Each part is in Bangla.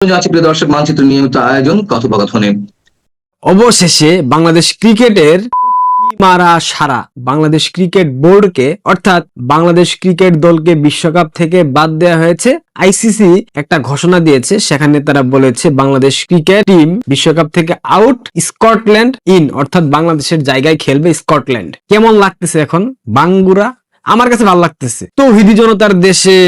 যাচ্ছি প্রিয় দর্শক, মানচিত্র নিয়মিত আয়োজন কথোপকথনে। অবশেষে বাংলাদেশ ক্রিকেটের মারা সারা বাংলাদেশ ক্রিকেট বোর্ডকে অর্থাৎ বাংলাদেশ ক্রিকেট দলকে বিশ্বকাপ থেকে বাদ দেওয়া হয়েছে। আইসিসি একটা ঘোষণা দিয়েছে, সেখানে তারা বলেছে বাংলাদেশ ক্রিকেট টিম বিশ্বকাপ থেকে আউট, স্কটল্যান্ড ইন, অর্থাৎ বাংলাদেশের জায়গায় খেলবে স্কটল্যান্ড। কেমন লাগতেছে এখন বাঙ্গুরা? আমার কাছে ভালো লাগতেছে। তৌহিদি জনতার দেশে,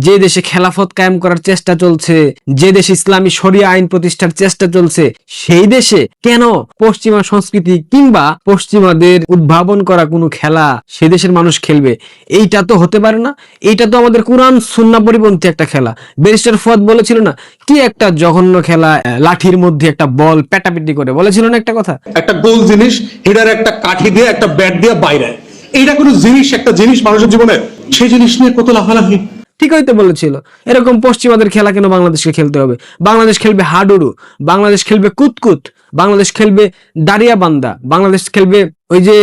যে দেশে খেলাফত কায়েম করার চেষ্টা চলছে, যে দেশে ইসলামী শরিয়া আইন প্রতিষ্ঠার চেষ্টা চলছে, সেই দেশে কেন পশ্চিমা সংস্কৃতি কিংবা পশ্চিমাদের উদ্ভাবন করা কোনো খেলা সে দেশের মানুষ খেলবে? এইটা তো হতে পারে না। এইটা তো আমাদের কোরআন সুন্নাহ পরিপন্থী একটা খেলা। ব্যারিস্টার ফুয়াদ বলেছিল না, কি একটা জঘন্য খেলা, লাঠির মধ্যে একটা বল পেটাপিটি করে, বলেছিল না একটা কথা? একটা গোল জিনিস, হেডার একটা কাঠি দিয়ে একটা ব্যাট দিয়ে বাইরে, এইটা কোনো জিনিস, একটা জিনিস মানুষের জীবনে, সেই জিনিস নিয়ে কত লাফালাফি। ঠিক হইতে বলেছিল। এরকম পশ্চিমাদের খেলা কেন বাংলাদেশকে খেলতে হবে? বাংলাদেশ খেলবে হাডুডু, বাংলাদেশ খেলবে কুতকুত, বাংলাদেশ খেলবে দাঁড়িয়া বান্দা, বাংলাদেশ খেলবে ওই যে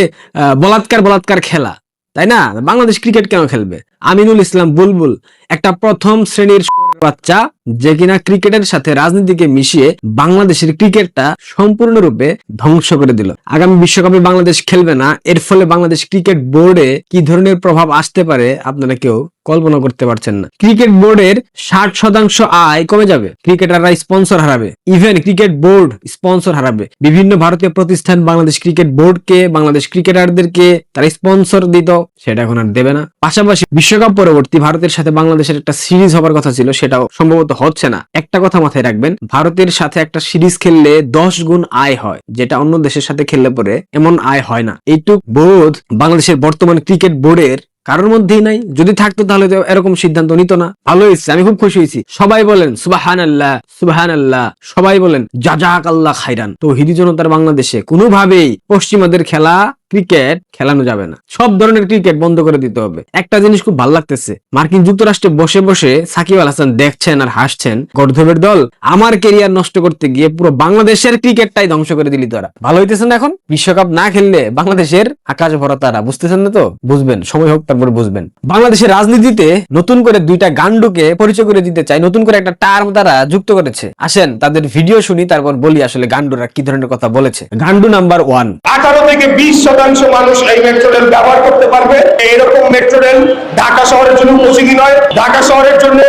বলাৎকার খেলা, তাই না? বাংলাদেশ ক্রিকেট কেন খেলবে? আমিনুল ইসলাম বুলবুল একটা প্রথম শ্রেণীর বাচ্চা, যে কিনা ক্রিকেটের সাথে রাজনীতিকে মিশিয়ে বাংলাদেশের ক্রিকেটটা সম্পূর্ণরূপে ধ্বংস করে দিল। আগামী বিশ্বকাপে বাংলাদেশ খেলবে না, এর ফলে বাংলাদেশ ক্রিকেট বোর্ডে কি ধরনের প্রভাব আসতে পারে আপনারা কেউ কল্পনা করতে পারছেন না। ক্রিকেট বোর্ডের 60% আয় কমে যাবে, ক্রিকেটাররা স্পন্সর হারাবে, ইভেন ক্রিকেট বোর্ড স্পন্সর হারাবে। বিভিন্ন ভারতীয় প্রতিষ্ঠান বাংলাদেশ ক্রিকেট বোর্ডকে, বাংলাদেশ ক্রিকেটারদেরকে তারা স্পন্সর দিত, সেটা এখন আর দেবে না। পাশাপাশি বিশ্বকাপ পরবর্তী ভারতের সাথে বাংলাদেশের একটা সিরিজ হবার কথা ছিল, সেটাও সম্ভবত হচ্ছে না। একটা কথা মাথায় রাখবেন, ভারতের সাথে একটা সিরিজ খেললে 10 গুণ আয় হয়, যেটা অন্য দেশের সাথে খেললে পরে এমন আয় হয় না। এইটুক বোধ বাংলাদেশের বর্তমান ক্রিকেট বোর্ডের কারোর মধ্যেই নাই। যদি থাকতো তাহলে তো এরকম সিদ্ধান্ত নিত না। ভালো হয়েছে, আমি খুব খুশি হয়েছি। সবাই বলেন সুবহানাল্লাহ সুবহানাল্লাহ, সবাই বলেন জাযাকাল্লাহ খাইরান। তো হিদি জনতার বাংলাদেশে কোনোভাবেই পশ্চিমাদের খেলা ক্রিকেট খেলানো যাবে না। সব ধরনের ক্রিকেট বন্ধ করে দিতে হবে। একটা জিনিস খুব ভালো লাগতেছে, মার্কিন যুক্তরাষ্ট্রে বসে বসে সাকিব আল হাসান দেখছেন আর হাসছেন, গর্ধবের দল আমার কেরিয়ার নষ্ট করতে গিয়ে পুরো বাংলাদেশের ক্রিকেটটাই ধ্বংস করে দিলি তোরা। ভালো হইতেছে না? এখন বিশ্বকাপ না খেললে বাংলাদেশের আকাশ ভরা তারা, বুঝতেছেন না? তো বুঝবেন, সময় হোক তারপরে বুঝবেন। বাংলাদেশের রাজনীতিতে নতুন করে দুইটা গান্ডুকে পরিচয় করে দিতে চাই, নতুন করে একটা টার্ম তারা যুক্ত করেছে। আসেন তাদের ভিডিও শুনি, তারপর বলি আসলে গান্ডুরা কি ধরনের কথা বলেছে। গান্ডু নাম্বার 1, 18 থেকে 20% মানুষ এই মেট্রো রেল ব্যবহার করতে পারবে। এরকম মেট্রো রেল ঢাকা শহরের জন্য উপযোগী নয়, ঢাকা শহরের জন্য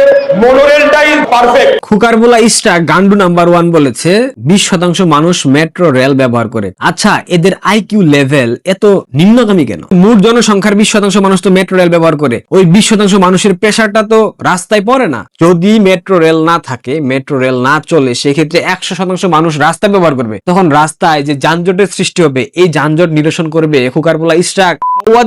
মনোরেলটাই পারফেক্ট। খুকারবোলা ইস্টা গান্ডু নাম্বার 1 বলেছে 20% মানুষ মেট্রো রেল ব্যবহার করে। আচ্ছা, এদের আইকিউ লেভেল এত নিম্নগামী কেন? মোট জনসংখ্যার 20% মানুষ তো মেট্রো রেল ব্যবহার করে, ওই 20% মানুষের পেশাটা তো রাস্তায় পড়ে না। যদি মেট্রো রেল না থাকে, মেট্রো রেল না চলে, সেক্ষেত্রে 100% মানুষ রাস্তা ব্যবহার করবে। তখন রাস্তায় যে যানজটের সৃষ্টি হবে, এই যানজট নিরসন করবে খুকারবোলা ইস্টা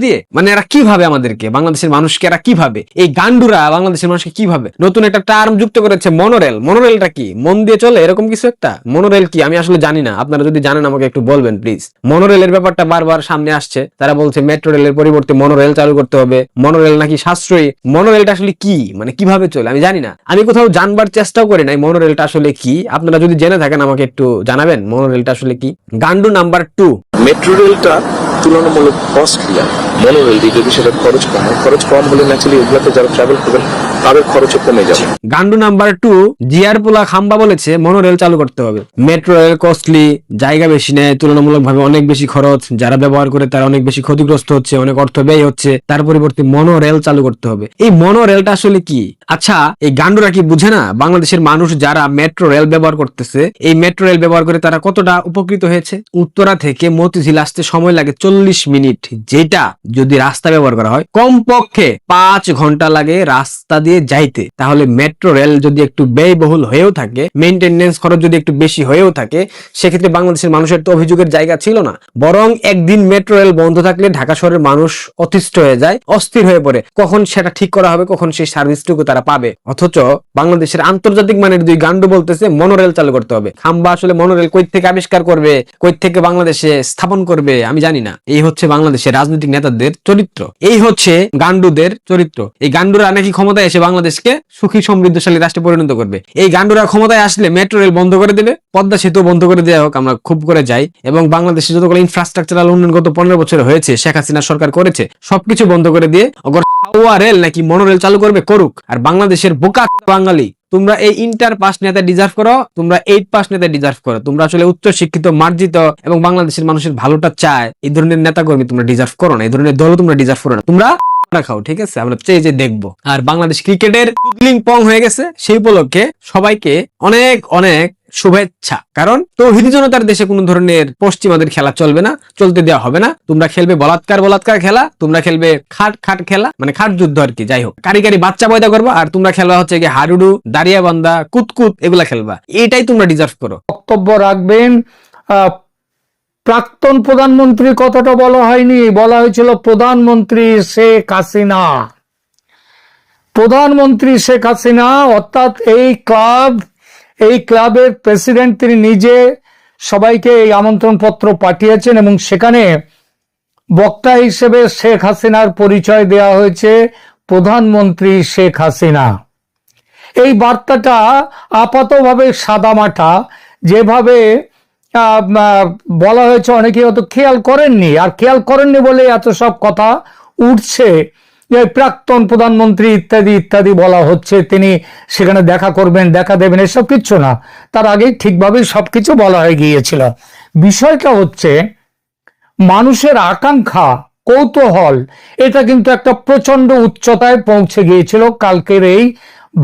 দিয়ে। মানে এরা কিভাবে আমাদেরকে, বাংলাদেশের মানুষকে এরা কিভাবে, এই গান্ডুরা বাংলাদেশের মানুষকে কিভাবে নতুন একটা টার্ম যুক্ত করেছে, মনোরেল। মনোরেলটা কি? মন দিয়ে চলে এরকম কিছু একটা? মনোরেল কি আমি আসলে জানি না, আপনারা যদি জানেন আমাকে একটু বলবেন প্লিজ। মনোরেলের ব্যাপারটা বারবার সামনে আসছে, তারা বলছে মেট্রো রেলের পরিবর্তে মনোরেল চালু করতে হবে, মনোরেল নাকি সাশ্রয়ী। মনোরেলটা আসলে কি, মানে কিভাবে চলে আমি জানি না, আমি কোথাও জানবার চেষ্টাও করি নাই মনোরেলটা আসলে কি। আপনারা যদি জেনে থাকেন আমাকে একটু জানাবেন মনোরেলটা আসলে কি। গান্ডু নাম্বার 2, মেট্রো রেলটা তুলনামূলক কস্টলি, মনোরেল দিয়ে যদি সেটা খরচ কম হয়, খরচ কম হলে ন্যাচারালি এগুলাতে যারা ট্রাভেল করবেন তাদের খরচও কমে যাবে। গান্ডু নাম্বার 2 জিয়ারপুলা খাম্বা বলেছে মনোরেল চালু করতে হবে। মেট্রো রেল কস্টলি, জায়গা বেশি নেয়, তুলনামূলকভাবে অনেক বেশি খরচ, যারা ব্যবহার করে তারা অনেক বেশি ক্ষতিগ্রস্ত হচ্ছে, অনেক অর্থ ব্যয় হচ্ছে, তার পরিবর্তে মনোরেল চালু করতে হবে। এই মনোরেলটা আসলে কি? আচ্ছা, এই গান্ডুরা কি বুঝে না বাংলাদেশের মানুষ যারা মেট্রো রেল ব্যবহার করতেছে, এই মেট্রো রেল ব্যবহার করে তারা কতটা উপকৃত হয়েছে? উত্তরা থেকে মতিঝিল আসতে সময় লাগে 40 মিনিট, যেটা যদি রাস্তা ব্যবহার করা হয় কমপক্ষে 5 ঘন্টা লাগে রাস্তা দিয়ে যাইতে। তাহলে মেট্রো রেল যদি একটু ব্যয়বহুল হয়েও থাকে, মেইনটেনেন্স খরচ যদি একটু বেশি হয়েও থাকে, সেক্ষেত্রে বাংলাদেশের মানুষের তো অভিযোগের জায়গা ছিল না। বরং একদিন মেট্রো রেল বন্ধ থাকলে ঢাকা শহরের মানুষ অতিষ্ঠ হয়ে যায়, অস্থির হয়ে পড়ে, কখন সেটা ঠিক করা হবে, কখন সেই সার্ভিসটুকু তারা পাবে। অথচ বাংলাদেশের আন্তর্জাতিক মানের দুই গান্ডু বলতেছে মনোরেল চালু করতে হবে। খাম্বা আসলে মনোরেল কই থেকে আবিষ্কার করবে, কই থেকে বাংলাদেশে স্থাপন করবে আমি জানি না। এই হচ্ছে বাংলাদেশের রাজনৈতিক নেতাদের চরিত্র, এই হচ্ছে গান্ডুদের চরিত্র। এই গান্ডুরা নাকি ক্ষমতায় এসে বাংলাদেশকে সুখী সমৃদ্ধশালী রাষ্ট্রে পরিণত করবে। এই গান্ডুরা ক্ষমতায় আসলে মেট্রো রেল বন্ধ করে দেবে, পদ্মা সেতু বন্ধ করে দেওয়া হোক, আমরা খুব করে যাই, এবং বাংলাদেশে যতগুলো ইনফ্রাস্ট্রাকচারাল উন্নয়ন গত 15 বছর হয়েছে, শেখ হাসিনা সরকার করেছে, সবকিছু বন্ধ করে দিয়ে রেল নাকি মনোরেল চালু করবে, করুক। আর বাংলাদেশের বোকা বাঙালি তোমরা এই ইন্টার পাস নেতা ডিজার্ভ করো, তোমরা 8 পাস নেতা ডিজার্ভ করো। তোমরা আসলে উচ্চ শিক্ষিত, মার্জিত এবং বাংলাদেশের মানুষের ভালোটা চায় এই ধরনের নেতা কর্মী তোমরা ডিজার্ভ করো না, এই ধরনের দলও তোমরা ডিজার্ভ করো না। তোমরা খাও, ঠিক আছে? আমরা চেয়ে যে দেখবো। আর বাংলাদেশ ক্রিকেটের টুদলিং পং হয়ে গেছে, সেই উপলক্ষে সবাইকে অনেক অনেক শুভেচ্ছা। কারণ তৌহিদি জনতার দেশে কোন ধরনের পশ্চিমাদের খেলা চলবে না, চলতে দেওয়া হবে না। তোমরা খেলবে বলাৎকার খেলা, তোমরা খেলবে খাট খেলা, মানে খাট যুদ্ধ আর কি। যাই হোক, কারি বাচ্চা পয়দা করবা, আর তোমরা খেলবা হচ্ছে গিয়ে হাডুডু, দাঁড়িয়াবান্ধা, কুতকুত, এগুলা খেলবা। এটাই তোমরা ডিজার্ভ করো। বক্তব্য রাখবেন। প্রাক্তন প্রধানমন্ত্রী কথাটা বলা হয়নি, বলা হয়েছিল প্রধানমন্ত্রী শেখ হাসিনা। প্রধানমন্ত্রী শেখ হাসিনা অর্থাৎ এই ক্লাবের প্রেসিডেন্ট, তিনি নিজে সবাইকে এই আমন্ত্রণ পত্র পাঠিয়েছেন এবং সেখানে বক্তা হিসেবে শেখ হাসিনার পরিচয় দেওয়া হয়েছে প্রধানমন্ত্রী শেখ হাসিনা। এই বার্তাটা আপাতভাবে সাদামাটা যেভাবে বলা হয়েছে, অনেকে হয়তো খেয়াল করেননি, আর খেয়াল করেননি বলে এত সব কথা উঠছে। প্রাক্তন প্রধানমন্ত্রী ইত্যাদি ইত্যাদি বলা হচ্ছে, তিনি সেখানে দেখা করবেন, দেখা দেবেন, এসব কিচ্ছু না। তার আগেই ঠিকভাবেই সবকিছু বলা হয়ে গিয়েছিল। বিষয়টা হচ্ছে মানুষের আকাঙ্ক্ষা, কৌতূহল, এটা কিন্তু একটা প্রচন্ড উচ্চতায় পৌঁছে গিয়েছিল কালকের এই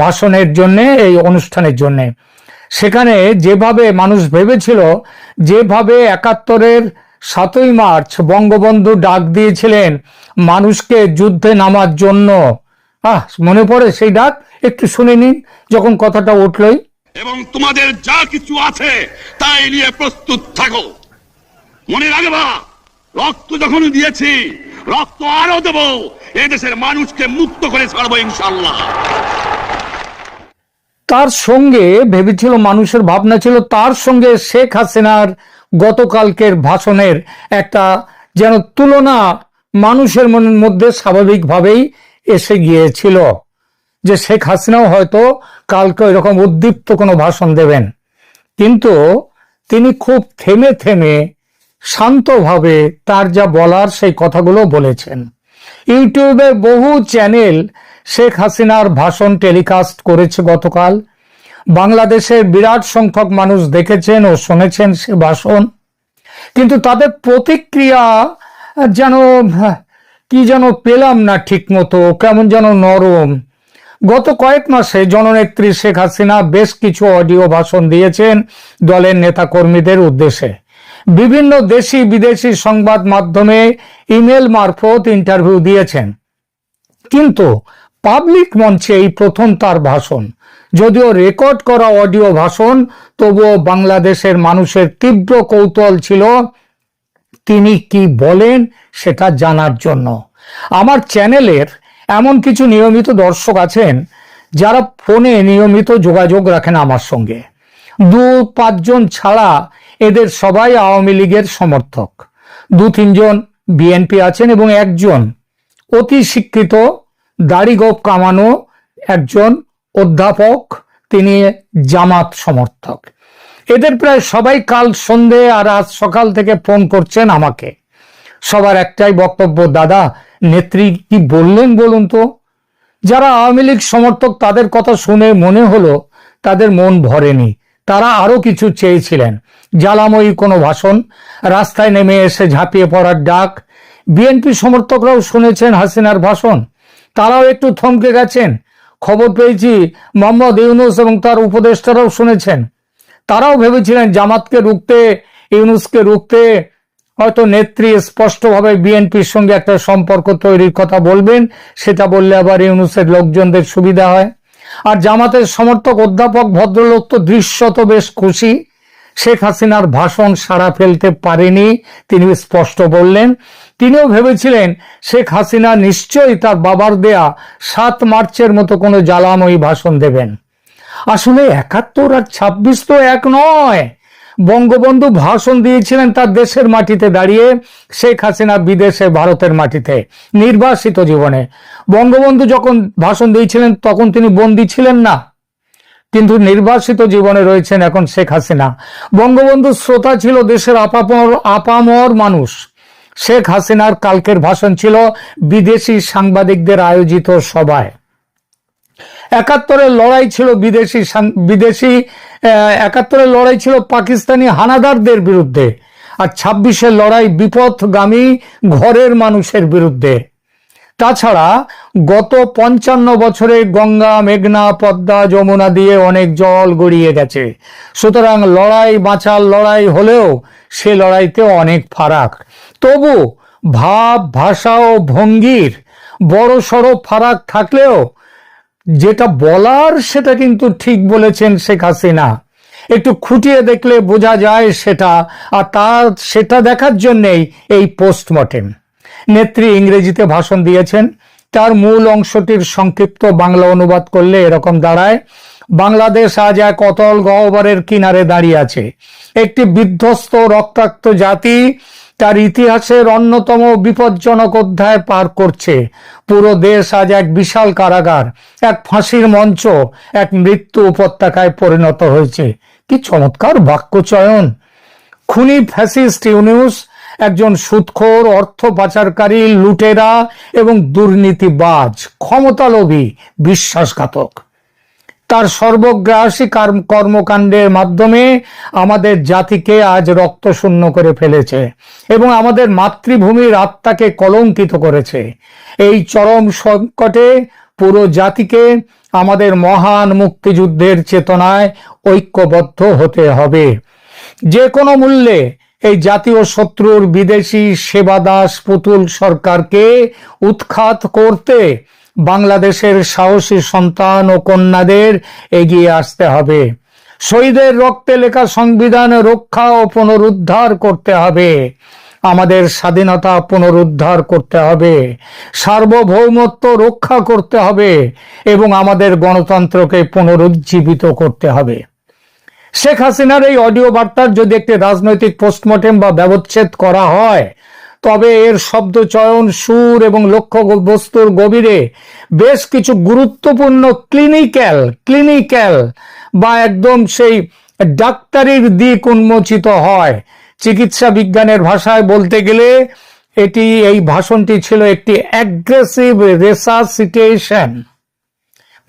ভাষণের জন্য, এই অনুষ্ঠানের জন্য। সেখানে যেভাবে মানুষ ভেবেছিল, যেভাবে 71-এর 7ই মার্চ বঙ্গবন্ধু ডাক দিয়েছিলেন মানুষকে যুদ্ধে নামার জন্য, মনে পড়ে সেই ডাক? একটু শুনে নিন যখন কথাটা উঠলই। এবং তোমাদের যা কিছু আছে তাই নিয়ে প্রস্তুত থাকো। মনে রাখবা, রক্ত যখন দিয়েছি, রক্ত আরো দেব, এদেশের মানুষকে মুক্ত করে ছাড়বো ইনশাআল্লাহ। তার সঙ্গে ভেবেছিল, মানুষের ভাবনা ছিল, তার সঙ্গে শেখ হাসিনার গতকালকের ভাষণের একটা যেন তুলনা মানুষের মনের মধ্যে স্বাভাবিকভাবেই এসে গিয়েছিল, যে শেখ হাসিনাও হয়তো কালকে এরকম উদ্দীপ্ত কোনো ভাষণ দেবেন। কিন্তু তিনি খুব থেমে থেমে শান্তভাবে তার যা বলার সেই কথাগুলো বলেছেন। ইউটিউবে বহু চ্যানেল শেখ হাসিনার ভাষণ টেলিকাস্ট করেছে গতকাল। বাংলাদেশের বিরাট সংখ্যক মানুষ দেখেছেন ও শুনেছেন সে ভাষণ, কিন্তু তাদের প্রতিক্রিয়া যেন কি যেন পেলাম না ঠিক মতো, কেমন যেন নরম। গত কয়েক মাসে জননেত্রী শেখ হাসিনা বেশ কিছু অডিও ভাষণ দিয়েছেন দলের নেতাকর্মীদের উদ্দেশ্যে। বিভিন্ন দেশি বিদেশি সংবাদ মাধ্যমে ইমেল মারফত ইন্টারভিউ দিয়েছেন, কিন্তু পাবলিক মঞ্চে এই প্রথম তার ভাষণ। যদিও রেকর্ড করা অডিও ভাষণ, তবুও বাংলাদেশের মানুষের তীব্র কৌতূহল ছিল তিনি কি বলেন সেটা জানার জন্য। আমার চ্যানেলের এমন কিছু নিয়মিত দর্শক আছেন যারা ফোনে নিয়মিত যোগাযোগ রাখেন আমার সঙ্গে। 2-5 জন ছাড়া এদের সবাই আওয়ামী লীগের সমর্থক। 2-3 জন বিএনপি আছেন এবং একজন অতি শিক্ষিত, দাড়ি গোঁফ কামানো একজন অধ্যাপক, তিনি জামাত সমর্থক। এদের প্রায় সবাই কাল সন্ধে আর আজ সকাল থেকে ফোন করছেন আমাকে। সবার একটাই বক্তব্য, দাদা নেত্রী কি বললেন বলুন তো। যারা আওয়ামী লীগ সমর্থক তাদের কথা শুনে মনে হলো তাদের মন ভরেনি, তারা আরো কিছু চেয়েছিলেন। জ্বালাময়ী কোনো ভাষণ, রাস্তায় নেমে এসে ঝাঁপিয়ে পড়ার ডাক। বিএনপি সমর্থকরাও শুনেছেন হাসিনার ভাষণ, তারাও একটু থমকে গেছেন। খবর পেয়েছি মোহাম্মদ ইউনূস এবং তার উপদেষ্টারাও শুনেছেন। তারাও ভেবেছিলেন জামাতকে রুখতে, ইউনূসকে রুখতে হয়তো নেত্রী স্পষ্টভাবে বিএনপির সঙ্গে একটা সম্পর্ক তৈরির কথা বলবেন, সেটা বললে আবার ইউনূসের লোকজনদের সুবিধা হয়। আর জামাতের সমর্থক অধ্যাপক ভদ্রলোক তো দৃশ্যত বেশ খুশি। শেখ হাসিনার ভাষণ সাড়া ফেলতে পারেনি, তিনি স্পষ্ট বললেন। তিনিও ভেবেছিলেন শেখ হাসিনা নিশ্চয়ই তার বাবার দেয়া 7 মার্চের মতো কোনো জ্বালাময়ী ভাষণ দেবেন। আসলে 71 আর 26 তো এক নয়। বঙ্গবন্ধু ভাষণ দিয়েছিলেন তার দেশের মাটিতে দাঁড়িয়ে, শেখ হাসিনা বিদেশে ভারতের মাটিতে নির্বাসিত জীবনে। বঙ্গবন্ধু যখন ভাষণ দিয়েছিলেন তখন তিনি বন্দী ছিলেন না, কিন্তু নির্বাসিত জীবনে রয়েছেন এখন শেখ হাসিনা। বঙ্গবন্ধুর শ্রোতা ছিল দেশের আপামর মানুষ। শেখ হাসিনার কালকের ভাষণ ছিল বিদেশি সাংবাদিকদের আয়োজিত সভায়। একাত্তরের লড়াই ছিল বিদেশি 71-এর লড়াই ছিল পাকিস্তানি হানাদারদের বিরুদ্ধে, আর 26-এর লড়াই বিপথগামী ঘরের মানুষের বিরুদ্ধে। তাছাড়া গত 55 বছরে গঙ্গা, মেঘনা, পদ্মা, যমুনা দিয়ে অনেক জল গড়িয়ে গেছে। সুতরাং লড়াই বাঁচার লড়াই হলেও সে লড়াইতে অনেক ফারাক। তবু ভাব, ভাষা ও ভঙ্গির বড় সড়ো ফারাক থাকলেও যেটা বলার সেটা কিন্তু ঠিক বলেছেন শেখ হাসিনা। একটু খুঁটিয়ে দেখলে বোঝা যায় সেটা, আর সেটা দেখার জন্যেই এই পোস্টমর্টেম। নেত্রী ইংরেজিতে ভাষণ দিয়েছেন, তার মূল অংশটির সংক্ষিপ্ত বাংলা অনুবাদ করলে এরকম দাঁড়ায়: বাংলাদেশ আজ এক অতল গহ্বরের কিনারে দাঁড়িয়ে আছে। একটি বিধ্বস্ত রক্তাক্ত জাতি তার ইতিহাসের অন্যতম বিপজ্জনক অধ্যায় পার করছে। পুরো দেশ আজ এক বিশাল কারাগার, এক ফাঁসির মঞ্চ, এক মৃত্যু উপত্যকায় পরিণত হয়েছে। কি চমৎকার বাক্য চয়ন! খুনি ফ্যাসিস্ট ইউনূস একজন সুদখোর, অর্থ পাচারকারী, লুটেরা এবং দুর্নীতিবাজ, ক্ষমতালোভী, বিশ্বাসঘাতক। তার সর্বগ্রাসী কর্মকাণ্ডের মাধ্যমে আমাদের জাতিকে আজ রক্তশূন্য করে ফেলেছে এবং আমাদের মাতৃভূমির আত্মাকে কলঙ্কিত করেছে। এই চরম সংকটে পুরো জাতিকে আমাদের মহান মুক্তিযুদ্ধের চেতনায় ঐক্যবদ্ধ হতে হবে। যে কোনো মূল্যে এই জাতীয় শত্রুর বিদেশি সেবাদাস পুতুল সরকারকে উৎখাত করতে বাংলাদেশের সাহসী সন্তান ও কন্যাদের এগিয়ে আসতে হবে। শহীদের রক্তে লেখা সংবিধান রক্ষা ও পুনরুদ্ধার করতে হবে। আমাদের স্বাধীনতা পুনরুদ্ধার করতে হবে, সার্বভৌমত্ব রক্ষা করতে হবে এবং আমাদের গণতন্ত্রকে পুনরুজ্জীবিত করতে হবে। শেখ হাসিনার এই অডিও বার্তার যদি একটি রাজনৈতিক পোস্টমর্টেম বা ব্যবচ্ছেদ করা হয়, তবে এর শব্দ চয়ন, সুর এবং লক্ষ্য বস্তুর গভীরে বেশ কিছু গুরুত্বপূর্ণ ক্লিনিক্যাল বা একদম সেই ডাক্তারির দিক উন্মোচিত হয়। চিকিৎসা বিজ্ঞানের ভাষায় বলতে গেলে এই ভাষণটি ছিল একটি অ্যাগ্রেসিভ রেসাসিটেশন।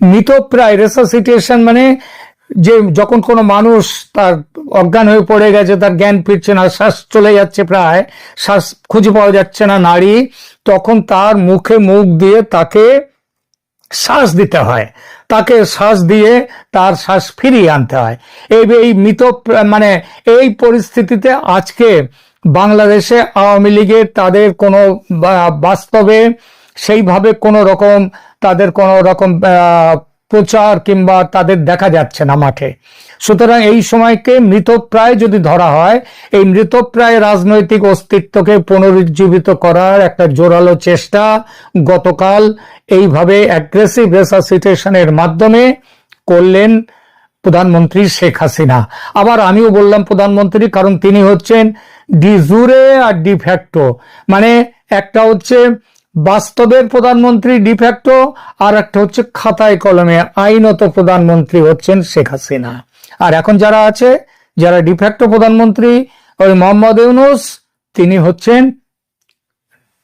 মৃতপ্রায় রেসাসিটেশন মানে যে যখন কোনো মানুষ তার অজ্ঞান হয়ে পড়ে গেছে, তার জ্ঞান ফিরছে না, শ্বাস চলে যাচ্ছে, প্রায় শ্বাস খুঁজে পাওয়া যাচ্ছে না নাড়ি, তখন তার মুখে মুখ দিয়ে তাকে শ্বাস দিতে হয়, তাকে শ্বাস দিয়ে তার শ্বাস ফিরিয়ে আনতে হয়। এই এই পরিস্থিতিতে আজকে বাংলাদেশে আওয়ামী লীগের তাদের কোনো বাস্তবে সেইভাবে তাদের কোনো রকম প্রচার কিংবা তাদের দেখা যাচ্ছে না মাঠে। সুতরাং এই সময়কে মৃতপ্রায় যদি ধরা হয়, এই মৃতপ্রায় রাজনৈতিক অস্তিত্বকে পুনরুজ্জীবিত করার একটা জোরালো চেষ্টা গতকাল এইভাবে অ্যাগ্রেসিভ রেসাসিটেশনের মাধ্যমে করলেন প্রধানমন্ত্রী শেখ হাসিনা। আবার আমিও বললাম প্রধানমন্ত্রী, কারণ তিনি হচ্ছেন ডি জুরে আর ডি ফ্যাক্টো, মানে একটা হচ্ছে বাস্তবের প্রধানমন্ত্রী ডিফ্যাক্টো, আর একটা হচ্ছে খাতায় কলমে আইনত প্রধানমন্ত্রী হচ্ছেন শেখ হাসিনা। আর এখন যারা ডিফ্যাক্টো প্রধানমন্ত্রী, ওই মোহাম্মদ ইউনূস, তিনি হচ্ছেন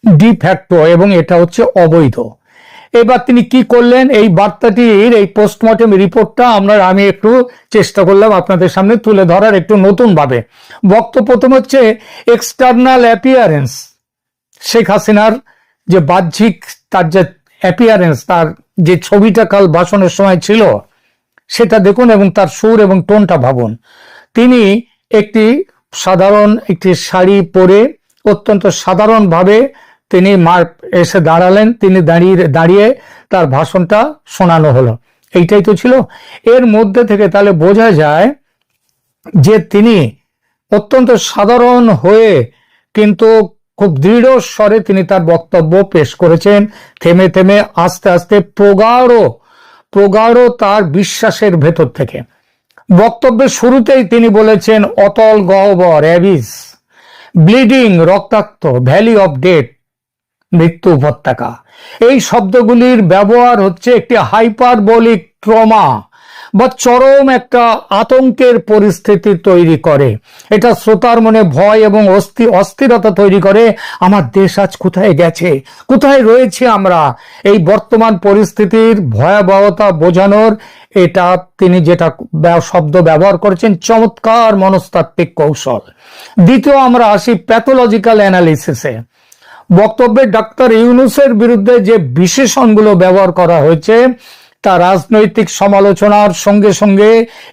ডিফ্যাক্টো এবং এটা হচ্ছে অবৈধ। এবার তিনি কি করলেন, এই বার্তাটির এই পোস্টমর্টেম রিপোর্টটা আমি একটু চেষ্টা করলাম আপনাদের সামনে তুলে ধরার একটু নতুন ভাবে। বক্তব্য প্রথম হচ্ছে এক্সটার্নাল অ্যাপিয়ারেন্স, শেখ হাসিনার যে বাহ্যিক তার যে অ্যাপিয়ারেন্স, তার যে ছবিটা কাল ভাষণের সময় ছিল সেটা দেখুন এবং তার সুর এবং টোনটা ভাবুন। তিনি একটি শাড়ি পরে অত্যন্ত সাধারণভাবে তিনি এসে দাঁড়ালেন, তিনি দাঁড়িয়ে তার ভাষণটা শোনানো হলো। এইটাই তো ছিল। এর মধ্যে থেকে তাহলে বোঝা যায় যে তিনি অত্যন্ত সাধারণ হয়ে কিন্তু খুব দৃঢ় স্বরে তিনি তার বক্তব্য পেশ করেছেন, থেমে থেমে আস্তে আস্তে প্রগাঢ় তার বিশ্বাসের ভেতর থেকে। বক্তব্যের শুরুতেই তিনি বলেছেন অতল গহ্বর, অ্যাবিস, ব্লিডিং, রক্তাক্ত, ভ্যালি অফ ডেথ, মৃত্যু উপত্যকা। এই শব্দগুলির ব্যবহার হচ্ছে একটি হাইপারবোলিক ট্রমা বা চরম একটা আতঙ্কের পরিস্থিতি তৈরি করে। এটা শ্রোতার মনে ভয় এবং অস্থিরতা তৈরি করে। আমার দেশ আজ কোথায় গেছে, কোথায় রয়েছে আমরা? এই বর্তমান পরিস্থিতির ভয়াবহতা বোঝানোর এটা তিনি যেটা শব্দ ব্যবহার করেছেন, চমৎকার মনস্তাত্ত্বিক কৌশল। দ্বিতীয় আমরা আসি প্যাথোলজিক্যাল অ্যানালিসিসে। বক্তব্যে ডাক্তার ইউনূসের বিরুদ্ধে যে বিশেষণগুলো ব্যবহার করা হয়েছে তা রাজনৈতিক সমালোচনার সঙ্গে সঙ্গে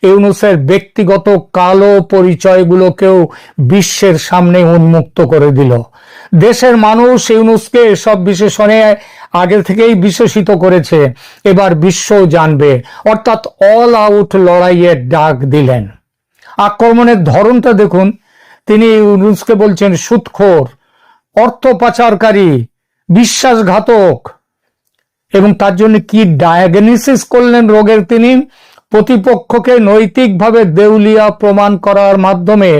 ইউনূসের ব্যক্তিগত কালো পরিচয়গুলোকেও বিশ্বের সামনে উন্মুক্ত করে দিল। দেশের মানুষ ইউনূসকে সব বিশেষণে আগে থেকেই বিশেষিত করেছে, এবার বিশ্বও জানবে। অর্থাৎ অল আউট লড়াইয়ের ডাক দিলেন। আক্রমণের ধরনটা দেখুন, তিনি ইউনূসকে বলছেন সুদখোর, অর্থ পাচারকারী, বিশ্বাসঘাতক, এবং তার জন্য কি ডায়াগনোসিস করলেন রোগের? তিনি প্রতিপক্ষকে নৈতিকভাবে দেউলিয়া প্রমাণ করার মাধ্যমে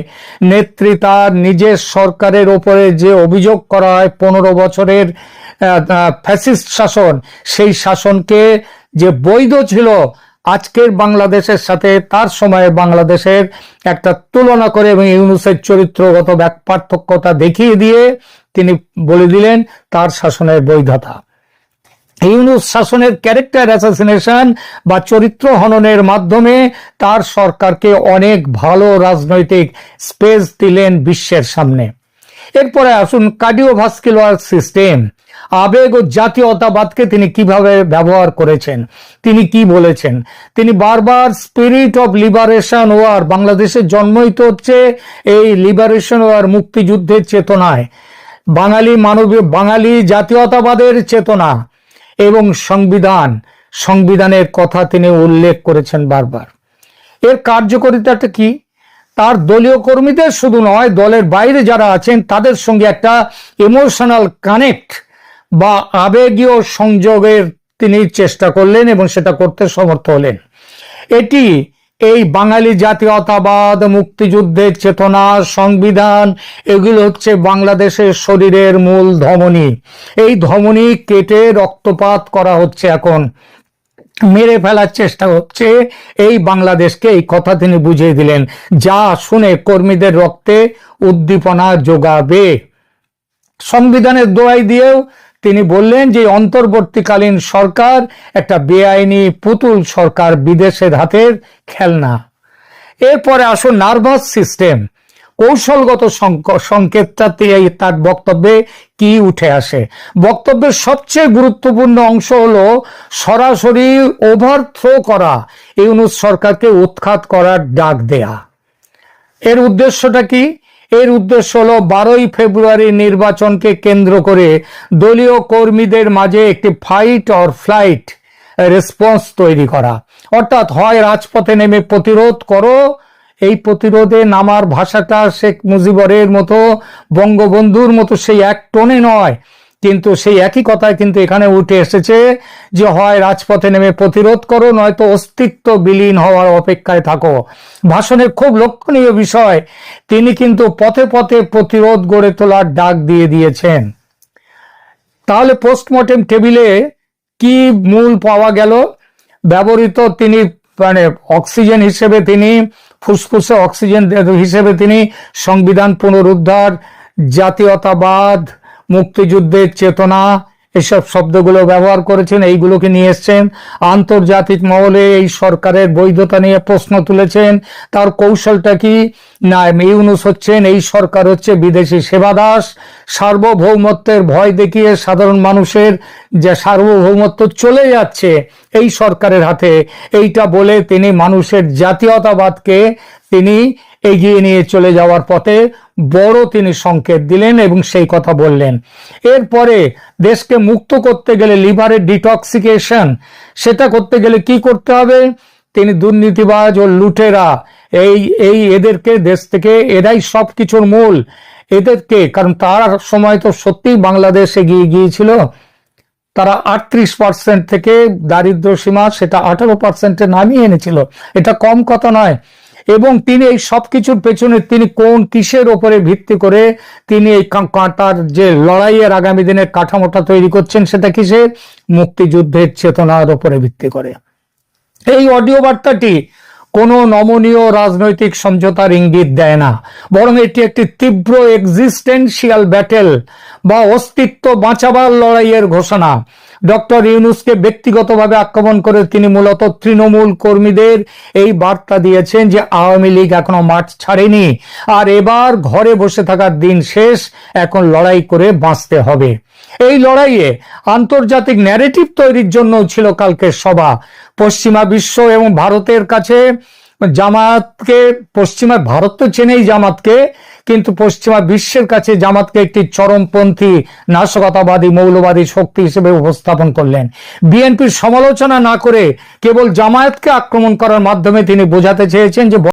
নেত্রী তার নিজের সরকারের ওপরে যে অভিযোগ করা হয় 15 বছরের ফ্যাসিস্ট শাসন, সেই শাসনকে যে বৈধ ছিল আজকের বাংলাদেশের সাথে তার সময়ে বাংলাদেশের একটা তুলনা করে এবং ইউনূসের চরিত্রগত পার্থক্যতা দেখিয়ে দিয়ে তিনি বলে দিলেন তার শাসনের বৈধতা। ইউনূস শাসনের ক্যারেক্টার অ্যাসাসিনেশন বা চরিত্র হননের মাধ্যমে তার সরকারকে অনেক ভালো রাজনৈতিক স্পেস দিলেন বিশ্বের সামনে। এরপরে আসুন কার্ডিওভাস্কুলার সিস্টেম, আবেগ ও জাতীয়তাবাদকে তিনি কিভাবে ব্যবহার করেছেন, তিনি কি বলেছেন। তিনি বারবার স্পিরিট অফ লিবারেশন ওয়ার, বাংলাদেশের জন্মই তো হচ্ছে এই লিবারেশন ওয়ার, মুক্তিযুদ্ধের চেতনায়, বাঙালি জাতীয়তাবাদের চেতনা এবং সংবিধানের কথা তিনি উল্লেখ করেছেন বারবার। এর কার্যকারিতাটা কি? তার দলীয় কর্মীদের শুধু নয়, দলের বাইরে যারা আছেন তাদের সঙ্গে একটা ইমোশনাল কানেক্ট বা আবেগীয় সংযোগের তিনি চেষ্টা করলেন এবং সেটা করতে সমর্থ হলেন। এটি এই বাঙালি জাতীয়তাবাদ, মুক্তিযুদ্ধের চেতনা, সংবিধান, এগুলো হচ্ছে বাংলাদেশের শরীরের মূল ধমনী। এই ধমনী কেটে রক্তপাত করা হচ্ছে, এখন মেরে ফেলার চেষ্টা হচ্ছে এই বাংলাদেশকে। এই কথা তিনি বুঝিয়ে দিলেন, যা শুনে কর্মীদের রক্তে উদ্দীপনা যোগাবে। সংবিধানের দোহাই দিয়েও তিনি বললেন যে অন্তর্বর্তীকালীন সরকার একটা বেআইনি পুতুল সরকার, বিদেশের হাতের খেলনা। এরপরে আসুন নার্ভাস সিস্টেম, কৌশলগত সংকেতটা তার বক্তব্যে কি উঠে আসে। বক্তব্যের সবচেয়ে গুরুত্বপূর্ণ অংশ হলো সরাসরি ওভারথ্রো করা, ইউনূস সরকারকে উৎখাত করার ডাক দেয়া। এর উদ্দেশ্যটা কি? এর উদ্দেশ্য হলো 12ই ফেব্রুয়ারি নির্বাচনকে কেন্দ্র করে দলীয় কর্মীদের মাঝে একটি ফাইট অর ফ্লাইট রেসপন্স তৈরি করা। অর্থাৎ হয় রাজপথে নেমে প্রতিরোধ করো, এই প্রতিরোধে নামার ভাষাটা শেখ মুজিবরের মতো, বঙ্গবন্ধুর মতো সেই এক টোনে নয়, কিন্তু সেই একই কথায় কিন্তু এখানে উঠে এসেছে যে হয় রাজপথে নেমে প্রতিরোধ করো, নয়তো অস্তিত্ব বিলীন হওয়ার অপেক্ষায় থাকো। ভাষণের খুব লক্ষণীয় বিষয়, তিনি কিন্তু পথে পথে প্রতিরোধ গড়ে তোলার ডাক দিয়ে দিয়েছেন। তাহলে পোস্টমর্টেম টেবিলে কি মূল পাওয়া গেল? ব্যবহৃত তিনি অক্সিজেন হিসেবে, তিনি ফুসফুসে অক্সিজেন হিসেবে তিনি সংবিধান পুনরুদ্ধার, জাতীয়তাবাদ, মুক্তিযুদ্ধের চেতনা, এসব শব্দগুলো ব্যবহার করেছেন, এইগুলোকে নিয়ে এসছেন। আন্তর্জাতিক মহলে এই সরকারের বৈধতা নিয়ে প্রশ্ন তুলেছেন। তার কৌশলটা কি? না, ইউনূস হচ্ছেন, এই সরকার হচ্ছে বিদেশি সেবাদাস, সার্বভৌমত্বের ভয় দেখিয়ে সাধারণ মানুষের যে সার্বভৌমত্ব চলে যাচ্ছে এই সরকারের হাতে, এইটা বলে তিনি মানুষের জাতীয়তাবাদকে তিনি এগিয়ে নিয়ে চলে যাওয়ার পথে বড় তিনি সংকেত দিলেন এবং সেই কথা বললেন। এরপরে দেশকে মুক্ত করতে গেলে লিভারের ডিটক্সিকেশন, সেটা করতে গেলে কি করতে হবে? তিনি দুর্নীতিবাজ ও লুটেরা এদেরকে দেশ থেকে, এরাই সব কিছুর মূল, এদেরকে, কারণ তার সময় তো সত্যি বাংলাদেশ এগিয়ে গিয়েছিল, তারা 38% থেকে দারিদ্র সীমা সেটা 18%-এ নামিয়ে এনেছিল, এটা কম কথা নয়। এবং তিনি এই সবকিছুর পেছনে তিনি কিসের ওপরে ভিত্তি করে তিনি এই তার যে লড়াইয়ের আগামী দিনের কাঠামোটা তৈরি করছেন, সেটা কিসের? মুক্তিযুদ্ধের চেতনার ওপরে ভিত্তি করে। এই অডিও বার্তাটি কোনো নমনীয় রাজনৈতিক সমঝোতার ইঙ্গিত দেয় না, বরং এটি একটি তীব্র এক্সিস্টেন্সিয়াল ব্যাটেল বা অস্তিত্ব বাঁচাবার লড়াইয়ের ঘোষণা। ডক্টর ইউনূসকে ব্যক্তিগতভাবে আক্রমণ করে তিনি মূলত তৃণমূল কর্মীদের এই বার্তা দিয়েছেন যে আওয়ামী লীগ এখনো মাঠ ছাড়েনি, আর এবার ঘরে বসে থাকার দিন শেষ, এখন লড়াই করে বাঁচতে হবে। এই লড়াইয়ে আন্তর্জাতিক ন্যারেটিভ তৈরির জন্য ছিল কালকের সভা। পশ্চিমা বিশ্ব এবং ভারতের কাছে জামায়াতকে, পশ্চিমা ভারত তো চেনেই জামাতকে, কিন্তু পশ্চিমা বিশ্বের কাছে জামাতকে একটি চরমপন্থী নাশকতাবাদী মৌলবাদী শক্তি হিসেবে উপস্থাপন করলেন। বিএনপির সমালোচনা না করে কেবল জামায়াতকে আক্রমণ করার মাধ্যমে তিনি বোঝাতে চেয়েছেন যে